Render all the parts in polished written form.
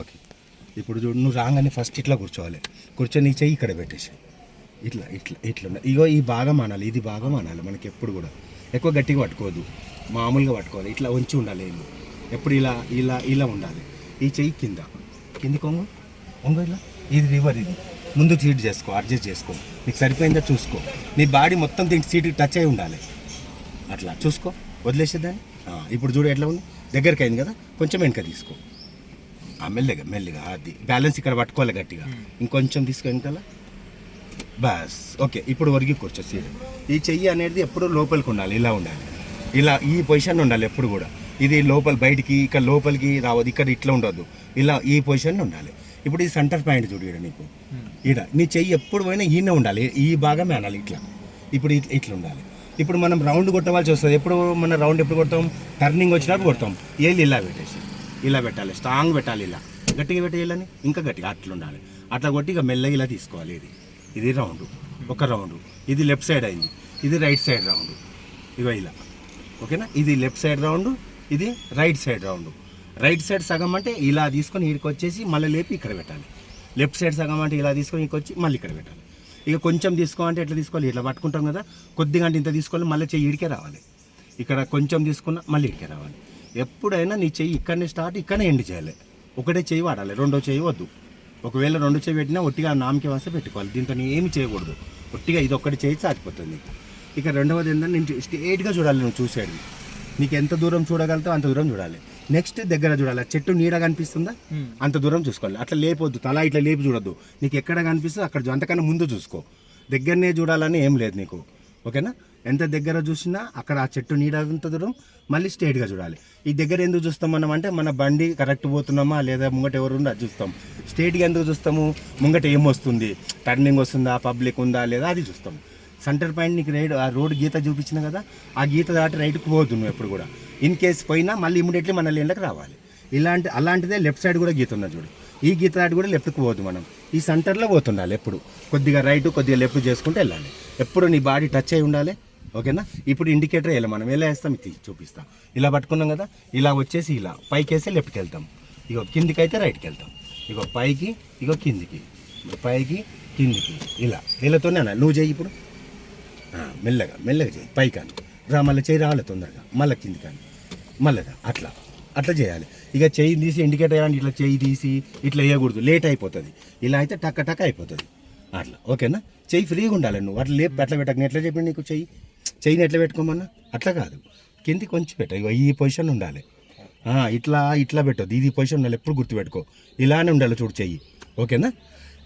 Okay. ఇప్పుడు చూడు, నువ్వు రాగానే ఫస్ట్ ఇట్లా కూర్చోవాలి. కూర్చొని నీ చెయ్యి ఇక్కడ పెట్టేసి ఇట్లా ఇట్లా ఇట్లా ఇగో ఈ భాగం అనాలి, ఇది భాగం అనాలి. మనకి ఎప్పుడు కూడా ఎక్కువ గట్టిగా పట్టుకోవద్దు, మామూలుగా పట్టుకోవాలి. ఇట్లా ఉంచి ఉండాలి ఏమి, ఎప్పుడు ఇలా ఇలా ఇలా ఉండాలి. ఈ చెయ్యి కింది కొంగు కొంగు ఇలా, ఇది రివర్, ఇది ముందు సీట్ చేసుకో, అడ్జస్ట్ చేసుకో, నీకు సరిపోయిందో చూసుకో. నీ బాడీ మొత్తం దీనికి సీట్కి టచ్ అయి ఉండాలి. అట్లా చూసుకో, వదిలేసేదాన్ని. ఇప్పుడు చూడు ఎట్లా ఉంది, దగ్గరికి అయింది కదా, కొంచెం వెనక తీసుకో. మెల్లగా మెల్లగా, అది బ్యాలెన్స్ ఇక్కడ పట్టుకోవాలి గట్టిగా. ఇంకొంచెం తీసుకో వెనకాల, బస్. ఓకే, ఇప్పుడు ఒరిగి కూర్చో సీట్. ఈ చెయ్యి అనేది ఎప్పుడు లోపలికి ఉండాలి, ఇలా ఉండాలి, ఇలా ఈ పొజిషన్ ఉండాలి ఎప్పుడు కూడా. ఇది లోపల బయటికి, ఇక్కడ లోపలికి రావద్దు, ఇక్కడ ఇట్లా ఉండొద్దు, ఇలా ఈ పొజిషన్ ఉండాలి. ఇప్పుడు ఈ సెంటర్ పాయింట్ చూడు ఈడ, నీకు ఈడ నీ చెయ్యి ఎప్పుడు పోయినా ఈయన ఉండాలి, ఈ భాగమే అనాలి ఇట్లా. ఇప్పుడు ఇట్లా ఉండాలి. ఇప్పుడు మనం రౌండ్ కొట్టవలసి వస్తుంది. ఎప్పుడు మన రౌండ్ ఎప్పుడు కొడతాం, టర్నింగ్ వచ్చినప్పుడు కొడతాం. ఏళ్ళు ఇలా పెట్టేసి ఇలా పెట్టాలి, స్ట్రాంగ్ పెట్టాలి, ఇలా గట్టిగా పెట్టేయాలని, ఇంకా గట్టిగా అట్లా ఉండాలి. అట్లా కొట్టి ఇక మెల్లగా ఇలా తీసుకోవాలి. ఇది రౌండ్, ఒక రౌండ్. ఇది లెఫ్ట్ సైడ్ అయింది, ఇది రైట్ సైడ్ రౌండ్. ఇగో ఇలా, ఓకేనా. ఇది లెఫ్ట్ సైడ్ రౌండ్, ఇది right side round. Right side సగం అంటే ఇలా తీసుకొని ఇక్కడికి వచ్చేసి మళ్ళీ లేపి ఇక్కడ పెట్టాలి. లెఫ్ట్ సైడ్ సగం అంటే ఇలా తీసుకొని ఇక్కడికి వచ్చి మళ్ళీ ఇక్కడ పెట్టాలి. ఇక కొంచెం తీసుకోవాలంటే ఎట్లా తీసుకోవాలి, ఇట్లా పట్టుకుంటాం కదా, కొద్దిగా అంటే ఇంత తీసుకోవాలి, మళ్ళీ చెయ్యి ఇడికే రావాలి. ఇక్కడ కొంచెం తీసుకున్నా మళ్ళీ ఇడికే రావాలి. ఎప్పుడైనా నీ చెయ్యి ఇక్కడనే స్టార్ట్, ఇక్కడనే ఎండ్ చేయాలి. ఒకటే చెయ్యి వాడాలి, రెండో చెయ్యి వద్దు. ఒకవేళ రెండు చెయ్యి పెట్టినా ఒట్టిగా నామకే వస్తే పెట్టుకోవాలి. దీంతో ఏమి చేయకూడదు, ఒట్టిగా ఇది ఒక్కటి చెయ్యి సాగిపోతుంది నీకు. ఇక రెండవది ఏంటంటే నేను స్ట్రేట్గా చూడాలి, నువ్వు చూసేది నీకు ఎంత దూరం చూడగలుగుతావు అంత దూరం చూడాలి. నెక్స్ట్ దగ్గర చూడాలి, చెట్టు నీడ కనిపిస్తుందా అంత దూరం చూసుకోవాలి. అట్లా లేపొద్దు, తల ఇట్లా లేపి చూడొద్దు. నీకు ఎక్కడ కనిపిస్తుందో అక్కడ, అంతకన్నా ముందు చూసుకో. దగ్గరనే చూడాలని ఏం లేదు నీకు, ఓకేనా. ఎంత దగ్గర చూసినా అక్కడ ఆ చెట్టు నీడ అంత దూరం మళ్ళీ స్ట్రేట్గా చూడాలి. ఈ దగ్గర ఎందుకు చూస్తాం మనం అంటే, మన బండి కరెక్ట్ పోతున్నామా లేదా, ముంగట ఎవరు ఉందో అది చూస్తాం. స్ట్రేట్గా ఎందుకు చూస్తాము, ముంగట ఏం వస్తుంది, టర్నింగ్ వస్తుందా, పబ్లిక్ ఉందా లేదా అది చూస్తాం. సెంటర్ పాయింట్ నీకు ఆ రోడ్ గీత చూపించిన కదా, ఆ గీత దాటి రైట్కి పోవద్దు నువ్వు ఎప్పుడు కూడా. ఇన్ కేసు పోయినా మళ్ళీ ఇమీడియట్లీ మన లేన్లోకి రావాలి. అలాంటిదే లెఫ్ట్ సైడ్ కూడా గీత ఉన్నది చూడు, ఈ గీత దాటి కూడా లెఫ్ట్కి పోవద్దు. మనం ఈ సెంటర్లో పోతుండాలి ఎప్పుడు, కొద్దిగా రైట్ కొద్దిగా లెఫ్ట్ చేసుకుంటూ వెళ్ళాలి. ఎప్పుడు నీ బాడీ టచ్ అయి ఉండాలి, ఓకేనా. ఇప్పుడు ఇండికేటర్ వేయాలి, మనం ఎలా వేస్తాం ఇది చూపిస్తాం. ఇలా పట్టుకున్నాం కదా, ఇలా వచ్చేసి ఇలా పైకి వేస్తే లెఫ్ట్కి వెళ్తాం, ఇగో కిందికి అయితే రైట్కి వెళ్తాం. ఇగో పైకి, ఇగో కిందికి, పైకి కిందికి, ఇలా వీళ్ళతోనే అన్నా. నువ్వు చేయి ఇప్పుడు, మెల్లగా మెల్లగా చేయి. పై కానీ రా, మళ్ళీ చేయి రావాలి తొందరగా, మళ్ళీ కింది కానీ మళ్ళీగా అట్లా అట్లా చేయాలి. ఇక చెయ్యి తీసి ఇండికేటర్ వేయాలంటే ఇట్లా చెయ్యి తీసి ఇట్లా వేయకూడదు, లేట్ అయిపోతుంది. ఇలా అయితే టక్క టక్క అయిపోతుంది అట్లా, ఓకేనా. చెయ్యి ఫ్రీగా ఉండాలి. నువ్వు అట్లా లేపు అట్లా పెట్టక, ఎట్లా చెప్పండి నీకు చెయ్యిని ఎట్లా పెట్టుకోమన్నా, అట్లా కాదు, కింది కొంచెం పెట్ట. ఇగో ఈ పొజిషన్ ఉండాలి, ఇట్లా ఇట్లా పెట్టొద్దు, ఇది పొజిషన్ ఉండాలి, ఎప్పుడు గుర్తుపెట్టుకో. ఇలానే ఉండాలి చూడు చెయ్యి, ఓకేనా.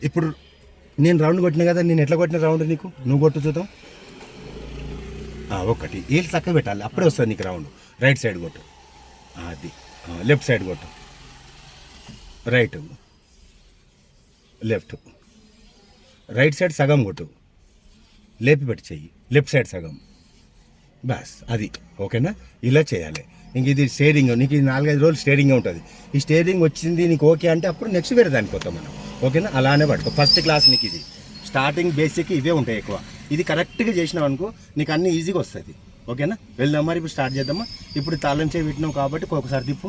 ఇప్పుడు నేను రౌండ్ కొట్టినా కదా, నేను ఎట్లా కొట్టిన రౌండ్ నీకు, నువ్వు కొట్టు చూద్దాం. ఒకటి ఏళ్ళు చక్కగా పెట్టాలి, అప్పుడే వస్తుంది నీకు రౌండ్. రైట్ సైడ్ కొట్టు, అది లెఫ్ట్ సైడ్ కొట్టు, రైట్ లెఫ్ట్, రైట్ సైడ్ సగం కొట్టు, లేపి పెట్టి చెయ్యి, లెఫ్ట్ సైడ్ సగం, బస్ అది, ఓకేనా. ఇలా చేయాలి. ఇంక ఇది స్టేరింగ్, నీకు ఈ 4-5 రోజులు స్టేరింగే ఉంటుంది. ఈ స్టేరింగ్ వచ్చింది నీకు ఓకే అంటే అప్పుడు నెక్స్ట్ వేరే దానికి పోతాం మనం, ఓకేనా. అలానే పట్టుకో. ఫస్ట్ క్లాస్ నీకు ఇది స్టార్టింగ్ బేసిక్ ఇవే ఉంటాయి ఎక్కువ. ఇది కరెక్ట్గా చేసినావు అనుకో నీకు అన్నీ ఈజీగా వస్తుంది, ఓకేనా. వెళ్దాం మరి, ఇప్పుడు స్టార్ట్ చేద్దామా. ఇప్పుడు తాళం చేయి పెట్టినావు కాబట్టి ఒకసారి తిప్పు,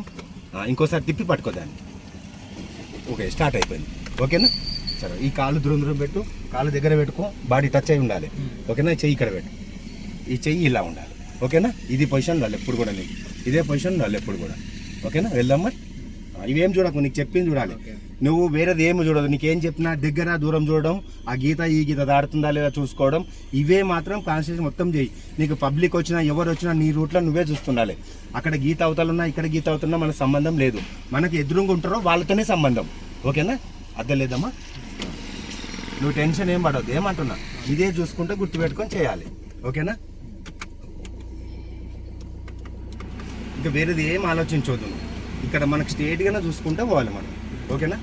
ఇంకోసారి తిప్పి పట్టుకోదాన్ని. ఓకే, స్టార్ట్ అయిపోయింది, ఓకేనా. సరే, ఈ కాళ్ళు దూరం పెట్టు, కాళ్ళు దగ్గర పెట్టుకో, బాడీ టచ్ అయి ఉండాలి, ఓకేనా. చెయ్యి ఇక్కడ పెట్టు, ఈ చెయ్యి ఇలా ఉండాలి, ఓకేనా. ఇది పొజిషన్ ఉండాలి ఎప్పుడు కూడా, నీకు ఇదే పొజిషన్ ఉండాలి ఎప్పుడు కూడా, ఓకేనా. వెళ్దాం మరి. ఇవేం చూడకు, నీకు చెప్పింది చూడాలి. నువ్వు వేరేది ఏమి చూడదు, నీకేం చెప్పినా దగ్గర దూరం చూడడం, ఆ గీత ఈ గీత దాడుతుందా లేదా చూసుకోవడం, ఇవే మాత్రం కాన్సన్ట్రేషన్ మొత్తం చేయి. నీకు పబ్లిక్ వచ్చినా ఎవరు వచ్చినా నీ రూట్లో నువ్వే చూస్తుండాలి. అక్కడ గీత అవతలున్నా ఇక్కడ గీత అవుతున్నా మనకు సంబంధం లేదు. మనకి ఎదురుగా ఉంటారో వాళ్ళతోనే సంబంధం, ఓకేనా. అర్థం లేదమ్మా, నువ్వు టెన్షన్ ఏం పడవద్దు, ఏమంటున్నా ఇదే చూసుకుంటే గుర్తుపెట్టుకొని చేయాలి, ఓకేనా. ఇంకా వేరేది ఏం ఆలోచించవద్దు నువ్వు, ఇక్కడ మనకు స్ట్రేట్గానే చూసుకుంటే పోవాలి మనం, ఓకేనా.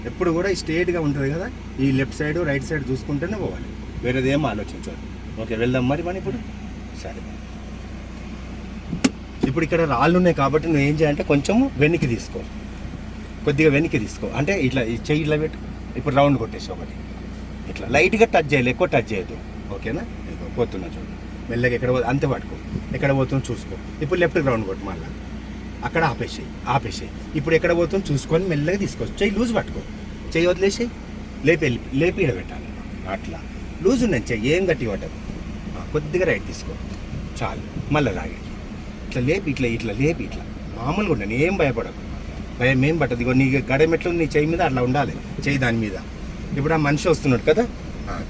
ఎప్పుడు కూడా ఈ స్ట్రేట్గా ఉంటుంది కదా, ఈ లెఫ్ట్ సైడ్ రైట్ సైడ్ చూసుకుంటూనే పోవాలి, వేరేది ఏం ఆలోచించాలి. ఓకే, వెళ్దాం మరి మనం ఇప్పుడు. సరే, ఇప్పుడు ఇక్కడ రాళ్ళు ఉన్నాయి కాబట్టి నువ్వు ఏం చేయాలంటే కొంచెము వెనక్కి తీసుకో, కొద్దిగా వెనక్కి తీసుకో. అంటే ఇట్లా ఈ చెయ్యి ఇట్లా పెట్టు. ఇప్పుడు రౌండ్ కొట్టేసి ఒకటి ఇట్లా లైట్గా టచ్ చేయాలి, ఎక్కువ టచ్ చేయొద్దు, ఓకేనా. పోతున్నా చూడు మెల్లగా, ఎక్కడ అంతే పట్టుకో, ఎక్కడ పోతున్నా చూసుకో. ఇప్పుడు లెఫ్ట్ రౌండ్ కొట్టు, మళ్ళీ అక్కడ ఆపేసేయి. ఇప్పుడు ఎక్కడ పోతుంది చూసుకొని మెల్లగా తీసుకోవచ్చు. చెయ్యి లూజ్ పట్టుకో, చెయ్యి వదిలేసేయి, లేపి ఇడబెట్టాలి. అట్లా లూజ్ ఉండండి చెయ్యి, ఏం గట్టి పట్టదు. కొద్దిగా రైట్ తీసుకో చాలు, మళ్ళీ లాగే ఇట్లా లేపి ఇట్లా మామూలుగా ఉండండి, ఏం భయపడకు, భయం ఏం పట్టదు. ఇగో నీ గడెం ఎట్లుంది నీ చెయ్యి మీద అట్లా ఉండాలి, చెయ్యి దాని మీద. ఇప్పుడు ఆ మనిషి వస్తున్నాడు కదా,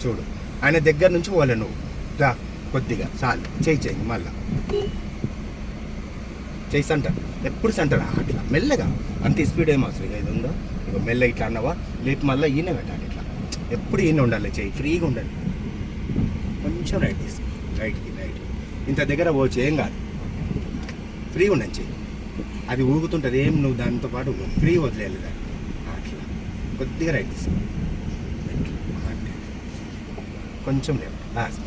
చూడు ఆయన దగ్గర నుంచి పోలే నువ్వు రా, కొద్దిగా చాలు, చెయ్యి మళ్ళా చెయ్యి సెంటర్, ఎప్పుడు సెంటర్ అట్లా మెల్లగా, అంత స్పీడ్ ఏం అవసరం. ఇది ఉందో ఇక మెల్ల ఇట్లా అన్నవా లేపి మళ్ళీ ఈయన పెట్టాలి. ఇట్లా ఎప్పుడు ఈయన ఉండాలి, చెయ్యి ఫ్రీగా ఉండాలి. కొంచెం రైట్ తీసుకో, రైట్కి ఇంత దగ్గర పోవచ్చు, ఏం కాదు, ఫ్రీ ఉండండి చెయ్యి. అది ఊగుతుంటుంది, ఏం నువ్వు దాంతో పాటు ఫ్రీ వదిలేయాలి దాన్ని. అట్లా కొద్దిగా రైట్ తీసుకో, కొంచెం లేవు, బస్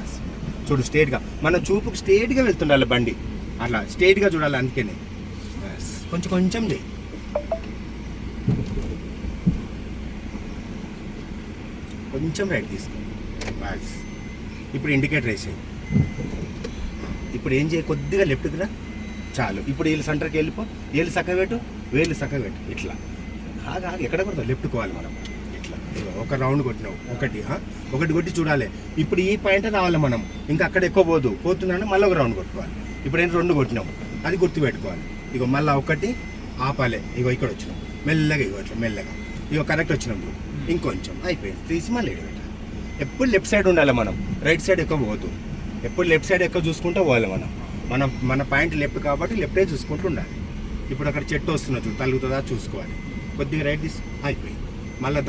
చూడు స్ట్రేట్గా, మన చూపుకు స్ట్రేట్గా వెళ్తుండాలి బండి, అట్లా స్ట్రేట్గా చూడాలి. అందుకనే బస్ కొంచెం చేయి, కొంచెం రైట్ తీసుకో, బస్. ఇప్పుడు ఇండికేటర్ వేసేయి. ఇప్పుడు ఏం చేయి, కొద్దిగా లెఫ్ట్కి రా చాలు. ఇప్పుడు వీళ్ళు సెంటర్కి వెళ్ళిపో, వేలు చక్కబెట్టు, ఇట్లా ఎక్కడ కొడతావు, లెఫ్ట్ కోవాలి మనం. ఇట్లా ఒక రౌండ్ కొట్టినావు, ఒకటి కొట్టి చూడాలి. ఇప్పుడు ఈ పాయింట్ రావాలి మనం, ఇంకా అక్కడ ఎక్కువ పోతుందంటే మళ్ళీ ఒక రౌండ్ కొట్టుకోవాలి. ఇప్పుడు ఏంటి 2 కొట్టినావు, అది గుర్తుపెట్టుకోవాలి. ఇగో మళ్ళీ ఒకటి ఆపాలి. ఇగో ఇక్కడ వచ్చినాం మెల్లగా, ఇట్లా మెల్లగా కరెక్ట్ వచ్చినాం, ఇంకొంచెం అయిపోయింది, తీసి మళ్ళీ పెట్టాలి. ఎప్పుడు లెఫ్ట్ సైడ్ ఉండాలి మనం, రైట్ సైడ్ ఎక్కువ పోదు. ఎప్పుడు లెఫ్ట్ సైడ్ ఎక్కువ చూసుకుంటూ పోవాలి మన పాయింట్ లెఫ్ట్ కాబట్టి లెఫ్టే చూసుకుంటూ ఉండాలి. ఇప్పుడు అక్కడ చెట్టు వస్తున్నా చూడు, తలుగుతుందా చూసుకోవాలి. కొద్దిగా రైట్ తీసి అయిపోయింది, మళ్ళీ